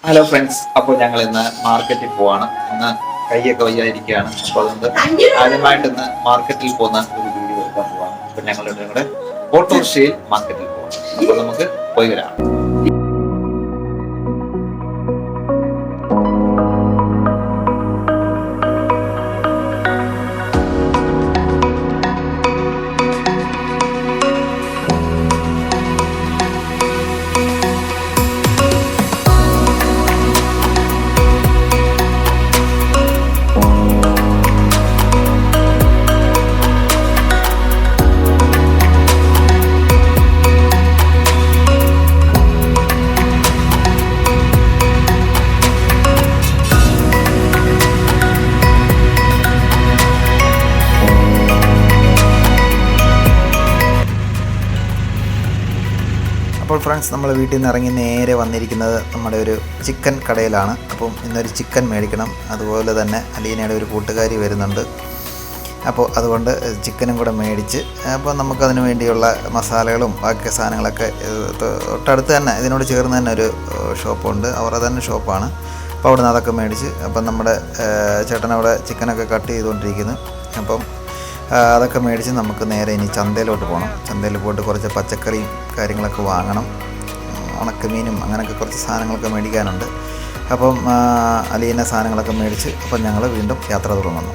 Hello friends, അപ്പോൾ ഞങ്ങൾ ഇന്ന് മാർക്കറ്റിൽ പോവാണ്. ഇന്ന് കൈയൊക്കെ വയ്യാതിരിക്കുകയാണ്. അപ്പോൾ അതുകൊണ്ട് ആദ്യമായിട്ട് ഇന്ന് മാർക്കറ്റിൽ പോകുന്ന ഒരു വീഡിയോ എടുക്കാൻ പോവാണ്. അപ്പോൾ ഞങ്ങളുടെ ഓട്ടോറിക്ഷയിൽ മാർക്കറ്റിൽ പോവാണ്. അപ്പോൾ നമുക്ക് പോയി വരാം. അപ്പോൾ ഫ്രണ്ട്സ്, നമ്മൾ വീട്ടിൽ നിന്ന് ഇറങ്ങി നേരെ വന്നിരിക്കുന്നത് നമ്മുടെ ഒരു ചിക്കൻ കടയിലാണ്. അപ്പം ഇന്നൊരു ചിക്കൻ മേടിക്കണം. അതുപോലെ തന്നെ അലീനയുടെ ഒരു കൂട്ടുകാരി വരുന്നുണ്ട്. അപ്പോൾ അതുകൊണ്ട് ചിക്കനും കൂടെ മേടിച്ച്, അപ്പോൾ നമുക്കതിന് വേണ്ടിയുള്ള മസാലകളും ബാക്കി സാധനങ്ങളൊക്കെ തൊട്ടടുത്ത് തന്നെ ഇതിനോട് ചേർന്ന് തന്നെ ഒരു ഷോപ്പുണ്ട്. അവരുടെ തന്നെ ഷോപ്പാണ്. അപ്പോൾ അവിടെ നിന്ന് അതൊക്കെ മേടിച്ച്, അപ്പം നമ്മുടെ ചേട്ടനവിടെ ചിക്കനൊക്കെ കട്ട് ചെയ്തുകൊണ്ടിരിക്കുന്നു. അപ്പം അതൊക്കെ മേടിച്ച് നമുക്ക് നേരെ ഇനി ചന്തയിലോട്ട് പോകണം. ചന്തയിൽ പോയിട്ട് കുറച്ച് പച്ചക്കറിയും കാര്യങ്ങളൊക്കെ വാങ്ങണം. ഉണക്കമീനും അങ്ങനെയൊക്കെ കുറച്ച് സാധനങ്ങളൊക്കെ മേടിക്കാനുണ്ട്. അപ്പം അലീന സാധനങ്ങളൊക്കെ മേടിച്ച് അപ്പം ഞങ്ങൾ വീണ്ടും യാത്ര തുടങ്ങുന്നു.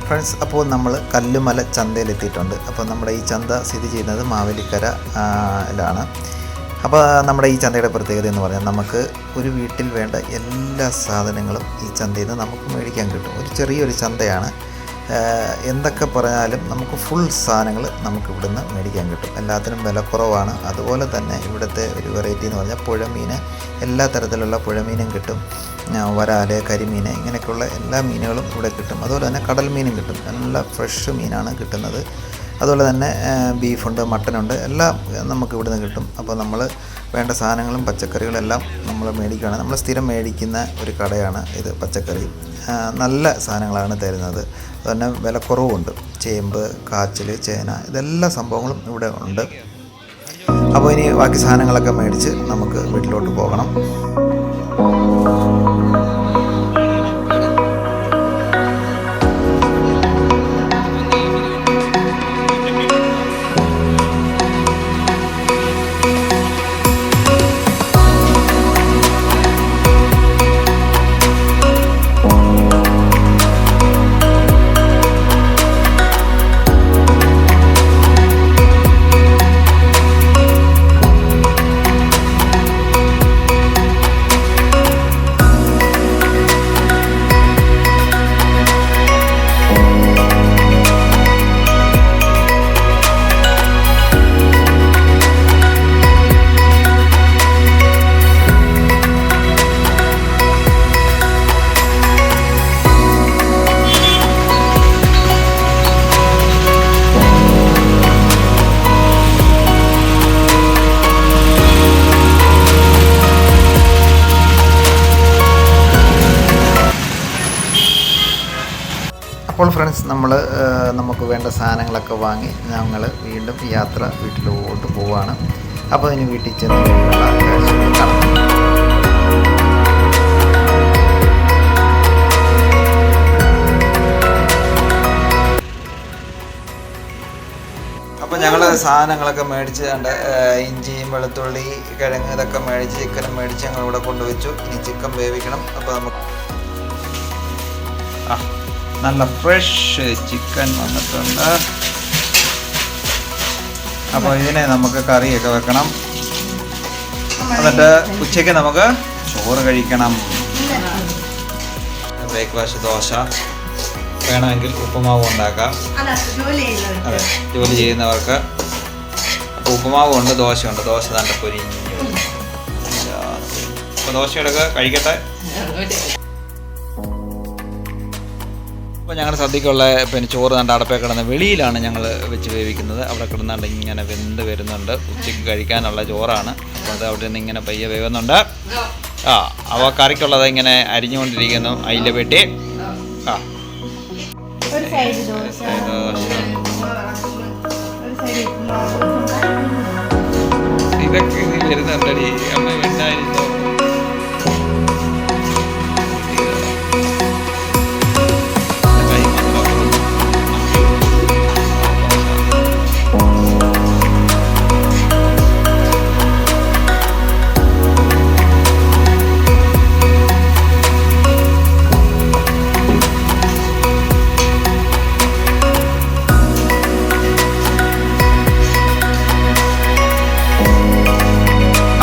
ഫ്രണ്ട്സ്, അപ്പോൾ നമ്മൾ കല്ലുമല ചന്തയിലെത്തിയിട്ടുണ്ട്. അപ്പോൾ നമ്മുടെ ഈ ചന്ത സ്ഥിതി ചെയ്യുന്നത് മാവേലിക്കരയിലാണ്. അപ്പോൾ നമ്മുടെ ഈ ചന്തയുടെ പ്രത്യേകത എന്ന് പറഞ്ഞാൽ നമുക്ക് ഒരു വീട്ടിൽ വേണ്ട എല്ലാ സാധനങ്ങളും ഈ ചന്തയിൽ നിന്ന് നമുക്ക് മേടിക്കാൻ കിട്ടും. ഒരു ചെറിയൊരു ചന്തയാണ്. എന്തൊക്കെ പറഞ്ഞാലും നമുക്ക് ഫുൾ സാധനങ്ങൾ നമുക്ക് ഇവിടുന്ന് മേടിക്കാൻ കിട്ടും. എല്ലാത്തിനും വില കുറവാണ്. അതുപോലെ തന്നെ ഇവിടുത്തെ ഒരു വെറൈറ്റി എന്ന് പറഞ്ഞാൽ പുഴമീൻ, എല്ലാ തരത്തിലുള്ള പുഴമീനും കിട്ടും. വരാല്, കരിമീൻ, ഇങ്ങനെയൊക്കെയുള്ള എല്ലാ മീനുകളും ഇവിടെ കിട്ടും. അതുപോലെ തന്നെ കടൽ മീനും കിട്ടും. നല്ല ഫ്രഷ് മീനാണ് കിട്ടുന്നത്. അതുപോലെ തന്നെ ബീഫുണ്ട്, മട്ടനുണ്ട്, എല്ലാം നമുക്ക് ഇവിടുന്ന് കിട്ടും. അപ്പോൾ നമ്മൾ വേണ്ട സാധനങ്ങളും പച്ചക്കറികളും എല്ലാം നമ്മൾ മേടിക്കുകയാണ്. നമ്മൾ സ്ഥിരം മേടിക്കുന്ന ഒരു കടയാണ് ഇത്. പച്ചക്കറി നല്ല സാധനങ്ങളാണ് തരുന്നത്. അതുതന്നെ വിലക്കുറവുണ്ട്. ചേമ്പ്, കാച്ചിൽ, ചേന, ഇതെല്ലാ സംഭവങ്ങളും ഇവിടെ ഉണ്ട്. അപ്പോൾ ഇനി ബാക്കി സാധനങ്ങളൊക്കെ മേടിച്ച് നമുക്ക് വീട്ടിലോട്ട് പോകണം. അപ്പോൾ ഫ്രണ്ട്സ്, നമുക്ക് വേണ്ട സാധനങ്ങളൊക്കെ വാങ്ങി ഞങ്ങൾ വീണ്ടും യാത്ര വീട്ടിലോട്ട് പോവുകയാണ്. അപ്പോൾ ഇനി വീട്ടിൽ ചെന്ന് കാഴ്ചകൾ കാണാം. അപ്പോൾ ഞങ്ങൾ സാധനങ്ങളൊക്കെ മേടിച്ച് ഇഞ്ചിയും വെളുത്തുള്ളി, കിഴങ്ങ്, ഇതൊക്കെ മേടിച്ച് ചിക്കനും മേടിച്ച് ഞങ്ങൾ ഇവിടെ കൊണ്ടുവച്ചു. ഇനി ചിക്കൻ വേവിക്കണം. അപ്പോൾ നമുക്ക് നല്ല ഫ്രഷ് ചിക്കൻ വന്നിട്ടുണ്ട്. അപ്പോൾ ഇതിനെ നമുക്ക് കറിയൊക്കെ വെക്കണം. എന്നിട്ട് ഉച്ചയ്ക്ക് നമുക്ക് ചോറ് കഴിക്കണം. ബ്രേക്ക്ഫാസ്റ്റ് ദോശ, വേണമെങ്കിൽ ഉപ്പുമാവ് ഉണ്ടാക്കാം. അതെ, ജോലി ചെയ്യുന്നവർക്ക്. അപ്പോൾ ഉപ്പുമാവുണ്ട്, ദോശയുണ്ട്. ദോശ തണ്ട പൊരിഞ്ഞു. അപ്പോൾ ദോശയോടൊക്കെ കഴിക്കട്ടെ. അപ്പോൾ ഞങ്ങളുടെ സദ്യക്കുള്ള ചോറ് കണ്ട് അടപ്പേ കിടന്ന് വെളിയിലാണ് ഞങ്ങൾ വെച്ച് വേവിക്കുന്നത്. അവിടെ കിടന്നാണ്ട് ഇങ്ങനെ വെന്ത് വരുന്നുണ്ട്. ഉച്ചയ്ക്ക് കഴിക്കാനുള്ള ചോറാണ്. അപ്പോൾ അത് അവിടെ നിന്ന് ഇങ്ങനെ പയ്യെ വേവുന്നുണ്ട്. അവ കറിക്കുള്ളത് ഇങ്ങനെ അരിഞ്ഞുകൊണ്ടിരിക്കുന്നു. അയില വെട്ടി ഒരു സൈഡ് ദോശ, ഒരു സൈഡ് ഇതൊക്കെ ഇനി വരുന്നുണ്ടടി അമ്മ വേണ്ടായിരുന്നോ.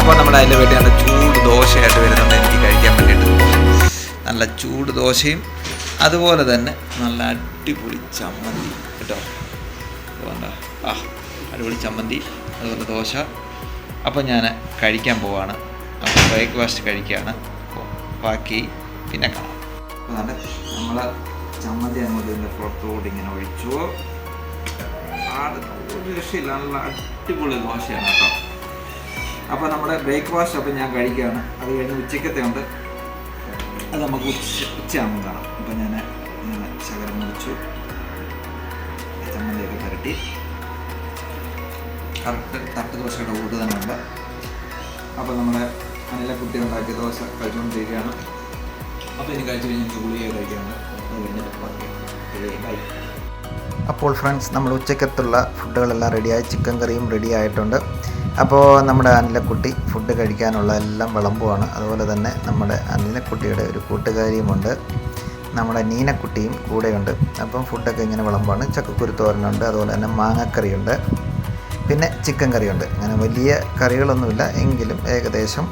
അപ്പോൾ നമ്മുടെ അതിൻ്റെ വീട്ടിൽ നല്ല ചൂട് ദോശയായിട്ട് വരുന്നുണ്ട് എനിക്ക് കഴിക്കാൻ വേണ്ടിയിട്ട്. നല്ല ചൂട് ദോശയും അതുപോലെ തന്നെ നല്ല അടിപൊളി ചമ്മന്തി കേട്ടോ. വേണ്ട അടിപൊളി ചമ്മന്തി അതുപോലെ ദോശ. അപ്പോൾ ഞാൻ കഴിക്കാൻ പോവാണ്. അപ്പോൾ ബ്രേക്ക്ഫാസ്റ്റ് കഴിക്കുകയാണ്. അപ്പോൾ ബാക്കി പിന്നെ കാണാം. അപ്പോൾ നമ്മൾ ചമ്മന്തി അങ്ങോട്ട് ഇതിൻ്റെ പുറത്തോട്ട് ഇങ്ങനെ ഒഴിച്ചു. ഒരു രക്ഷയില്ല, നല്ല അടിപൊളി ദോശയാണ് കേട്ടോ. അപ്പോൾ നമ്മുടെ ബ്രേക്ക്ഫാസ്റ്റ് അപ്പോൾ ഞാൻ കഴിക്കുകയാണ്. അത് കഴിഞ്ഞ് ഉച്ചക്കത്തെ ഉണ്ട്, അത് നമുക്ക് ഉച്ചയാകുമ്പോൾ കാണാം. അപ്പോൾ ഞാൻ ശകലം മുറിച്ചു, ചമ്മന്തിയൊക്കെ പുരട്ടി കറക്റ്റ് തട്ട് ദോശയുടെ കൂട്ട് തന്നെ ഉണ്ട്. അപ്പോൾ നമ്മുടെ അനിലക്കുട്ടി ഉണ്ടാക്കിയ ദോശ കഴിച്ചുകൊണ്ടിരിക്കുകയാണ്. അപ്പോൾ ഇനി കഴിച്ച് കഴിഞ്ഞ് ഗുളിക കഴിക്കുകയാണ്. അത് കഴിഞ്ഞിട്ട് ബൈ. അപ്പോൾ ഫ്രണ്ട്സ്, നമ്മൾ ഉച്ചക്കത്തുള്ള ഫുഡുകളെല്ലാം റെഡിയായി. ചിക്കൻ കറിയും റെഡി ആയിട്ടുണ്ട്. അപ്പോൾ നമ്മുടെ അനിലക്കുട്ടി ഫുഡ് കഴിക്കാനുള്ള എല്ലാം വിളമ്പുവാണ്. അതുപോലെ തന്നെ നമ്മുടെ അനിലക്കുട്ടിയുടെ ഒരു കൂട്ടുകാരിയുമുണ്ട്, നമ്മുടെ നീനക്കുട്ടിയും കൂടെയുണ്ട്. അപ്പം ഫുഡൊക്കെ ഇങ്ങനെ വിളമ്പാണ്. ചക്കക്കുരുത്തോരനുണ്ട്, അതുപോലെ തന്നെ മാങ്ങക്കറിയുണ്ട്, പിന്നെ ചിക്കൻ കറിയുണ്ട്. അങ്ങനെ വലിയ കറികളൊന്നുമില്ല, എങ്കിലും ഏകദേശം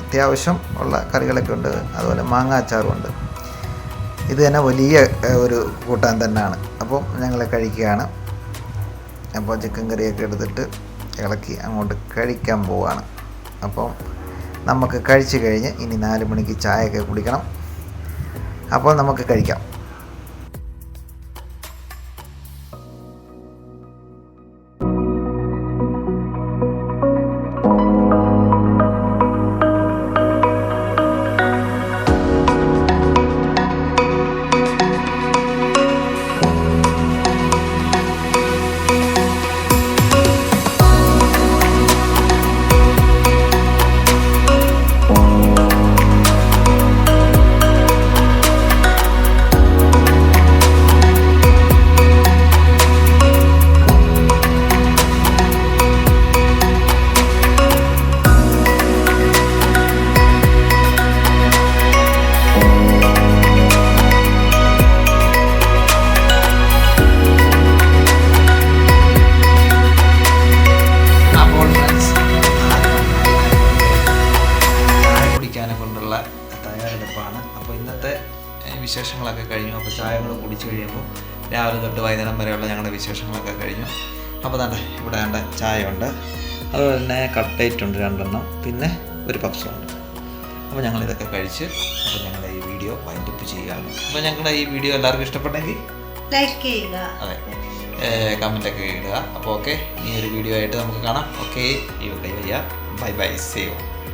അത്യാവശ്യം ഉള്ള കറികളൊക്കെ ഉണ്ട്. അതുപോലെ മാങ്ങ അച്ചാറുമുണ്ട്. ഇത് തന്നെ വലിയ ഒരു കൂട്ടാൻ തന്നെയാണ്. അപ്പോൾ ഞങ്ങൾ കഴിക്കുകയാണ്. അപ്പോൾ ചിക്കൻ കറിയൊക്കെ എടുത്തിട്ട് ഇളക്കി അങ്ങോട്ട് കഴിക്കാൻ പോവുകയാണ്. അപ്പം നമുക്ക് കഴിച്ച് കഴിഞ്ഞ് ഇനി 4 മണിക്ക് ചായയൊക്കെ കുടിക്കണം. അപ്പോൾ നമുക്ക് കഴിക്കാം. തയ്യാറെടുപ്പാണ്. അപ്പോൾ ഇന്നത്തെ വിശേഷങ്ങളൊക്കെ കഴിഞ്ഞു. അപ്പോൾ ചായകൾ കുടിച്ച് കഴിയുമ്പോൾ രാവിലെ തൊട്ട് വൈകുന്നേരം വരെയുള്ള ഞങ്ങളുടെ വിശേഷങ്ങളൊക്കെ കഴിഞ്ഞു. അപ്പോൾ തന്നെ ഇവിടെ വേണ്ട ചായ ഉണ്ട്, അതുപോലെ തന്നെ കട്ട്ലേറ്റ് ഉണ്ട് 2 എണ്ണം, പിന്നെ ഒരു പപ്സും ഉണ്ട്. അപ്പോൾ ഞങ്ങളിതൊക്കെ കഴിച്ച് അപ്പോൾ ഞങ്ങളുടെ ഈ വീഡിയോ വൈൻഡപ്പ് ചെയ്യുകയാണ്. അപ്പോൾ ഞങ്ങളുടെ ഈ വീഡിയോ എല്ലാവർക്കും ഇഷ്ടപ്പെട്ടെങ്കിൽ ലൈക്ക് ചെയ്യുക, അതെ കമൻറ്റൊക്കെ ഇടുക. അപ്പോൾ ഓക്കെ, ഈ ഒരു വീഡിയോ ആയിട്ട് നമുക്ക് കാണാം. ഓക്കെ, ഈ ബൈ ബൈ, സേവ്.